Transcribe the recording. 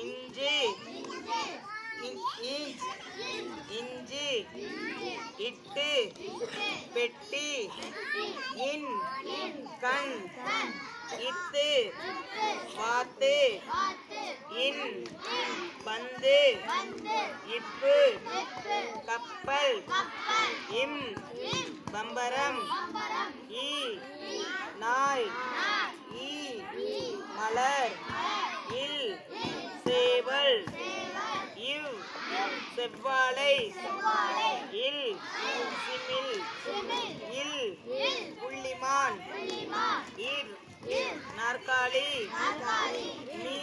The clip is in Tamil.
இஞ்சி இஞ்சி இட்டு பெட்டி இன் கண் இத்து வாத்து இன் பந்து இப்பு கப்பல் இம் பம்பரம் ஈ நாய் ஈ மலர் இல் சேவல் இவ் செவ்வாழை இல் சிமிழ் இல் புள்ளிமான் இர் நாற்காலி நீ